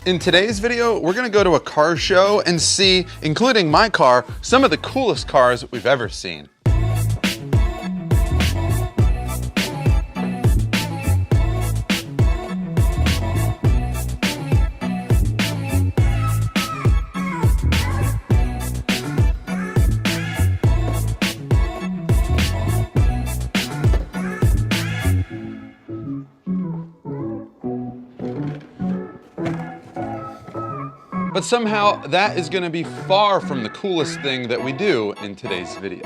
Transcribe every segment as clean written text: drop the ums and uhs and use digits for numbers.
In today's video, we're gonna go to a car show and see, including my car, some of the coolest cars we've ever seen. But somehow, that is gonna be far from the coolest thing that we do in today's video.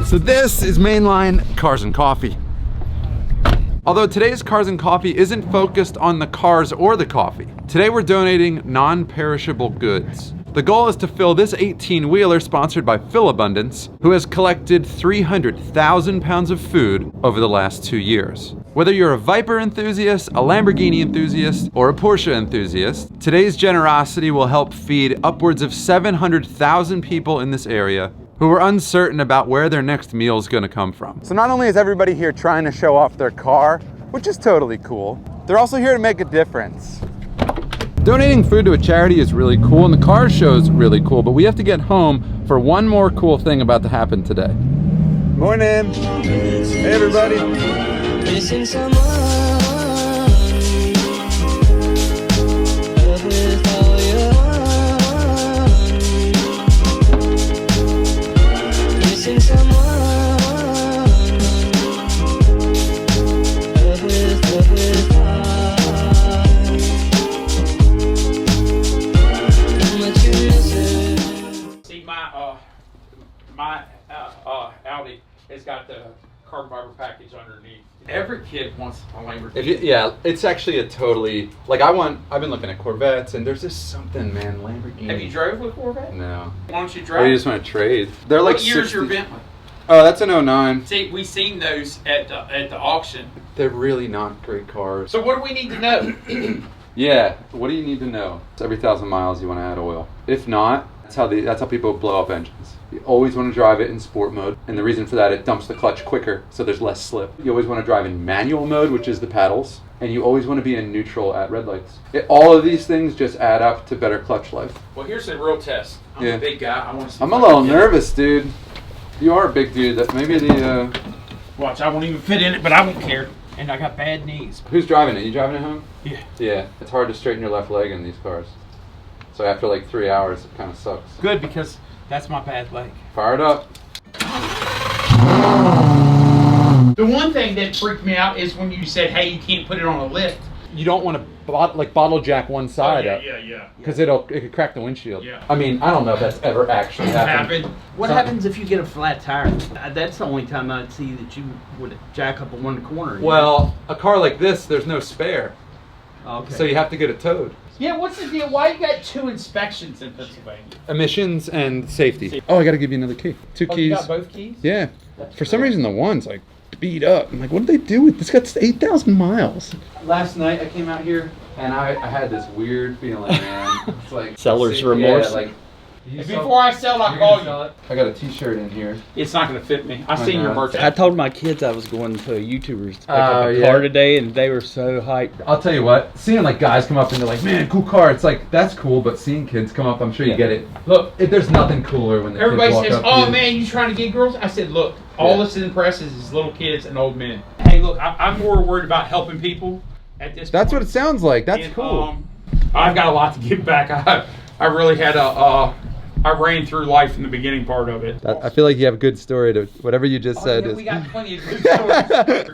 So this is Mainline Cars and Coffee. Although today's Cars and Coffee isn't focused on the cars or the coffee. Today we're donating non-perishable goods. The goal is to fill this 18-wheeler sponsored by Philabundance, who has collected 300,000 pounds of food over the last 2 years. Whether you're a Viper enthusiast, a Lamborghini enthusiast, or a Porsche enthusiast, today's generosity will help feed upwards of 700,000 people in this area who are uncertain about where their next meal is going to come from. So not only is everybody here trying to show off their car, which is totally cool, they're also here to make a difference. Donating food to a charity is really cool, and the car show is really cool, but we have to get home for one more cool thing about to happen today. Morning. Hey everybody. Missing someone. Audi has got the carbon fiber package underneath. Every kid wants a Lamborghini. Yeah, it's actually a totally, like I've been looking at Corvettes and there's just something, man, Lamborghini. Have you drove with Corvette? No. Why don't you drive? Or you just want to trade? They're what like year's 60... your Bentley? Oh, that's an 09. See, we seen those at the auction. They're really not great cars. So what do we need to know? Yeah, what do you need to know? It's every 1,000 miles you want to add oil. If not, that's how people blow up engines. You always want to drive it in sport mode, and the reason for that, it dumps the clutch quicker, so there's less slip. You always want to drive in manual mode, which is the pedals, and you always want to be in neutral at red lights. All of these things just add up to better clutch life. Well, here's a real test. I'm a big guy. I want to see. I'm a little nervous, dude. You are a big dude. That maybe the. Watch, I won't even fit in it, but I won't care. And I got bad knees. Who's driving it? You driving it home? Yeah. Yeah. It's hard to straighten your left leg in these cars. So after like 3 hours, it kind of sucks. Good, because that's my bad leg. Fire it up. The one thing that freaked me out is when you said, hey, you can't put it on a lift. You don't want to bottle jack one side up. Yeah. Because it could crack the windshield. Yeah. I mean, I don't know if that's ever actually happened. What happens if you get a flat tire? That's the only time I'd see that you would jack up on one corner. Well, a car like this, there's no spare. Okay. So you have to get it towed. Yeah, what's the deal? Why you got 2 inspections in Pennsylvania? Emissions and safety. Oh, I got to give you another key. 2 keys. You got both keys? Yeah. For some reason, the one's like beat up. I'm like, what did they do with this? Got 8,000 miles. Last night I came out here and I had this weird feeling, man. It's like seller's remorse. Yeah, like, Before I sell, I'll call you. I got a t-shirt in here. It's not going to fit me. I seen your merch. I told my kids I was going to a YouTuber's pick up a car today, and they were so hyped. I'll tell you what, seeing like guys come up and they're like, man, cool car. It's like, that's cool, but seeing kids come up, I'm sure you get it. Look, there's nothing cooler when the everybody kids says, walk up oh to man, you trying to get girls? I said, look, all this impresses is little kids and old men. Hey, look, I'm more worried about helping people at this point. That's what it sounds like. That's cool. I've got a lot to give back. I really had I ran through life in the beginning part of it. I feel like you have a good story to whatever you just said. We got plenty of good stories.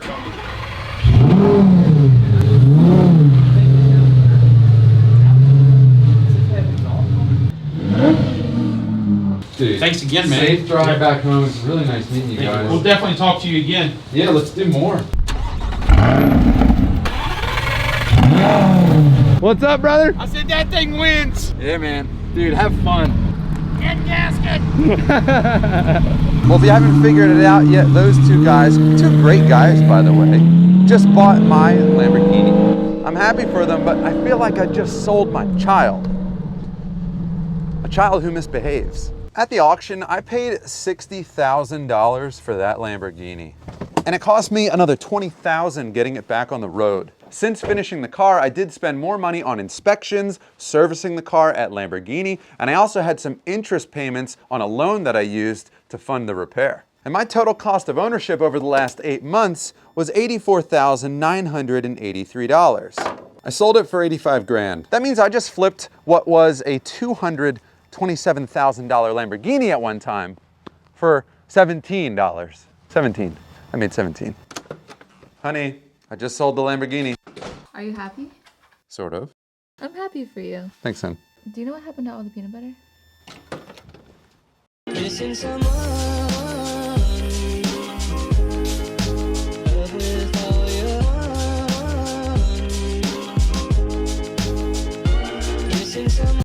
Dude, thanks again, man. Safe drive back home. It's really nice meeting you guys. We'll definitely talk to you again. Yeah, let's do more. Well, What's up, brother? I said that thing wins. Yeah, man. Dude, have fun. Get Gasket. Well, if you haven't figured it out yet, those two guys, two great guys, by the way, just bought my Lamborghini. I'm happy for them, but I feel like I just sold my child. A child who misbehaves. At the auction, I paid $60,000 for that Lamborghini. And it cost me another $20,000 getting it back on the road. Since finishing the car, I did spend more money on inspections, servicing the car at Lamborghini, and I also had some interest payments on a loan that I used to fund the repair. And my total cost of ownership over the last 8 months was $84,983. I sold it for 85 grand. That means I just flipped what was a $227,000 Lamborghini at one time for $17. 17. I made 17. Honey, I just sold the Lamborghini. Are you happy? Sort of. I'm happy for you. Thanks, son. Do you know what happened to all the peanut butter? Missing someone.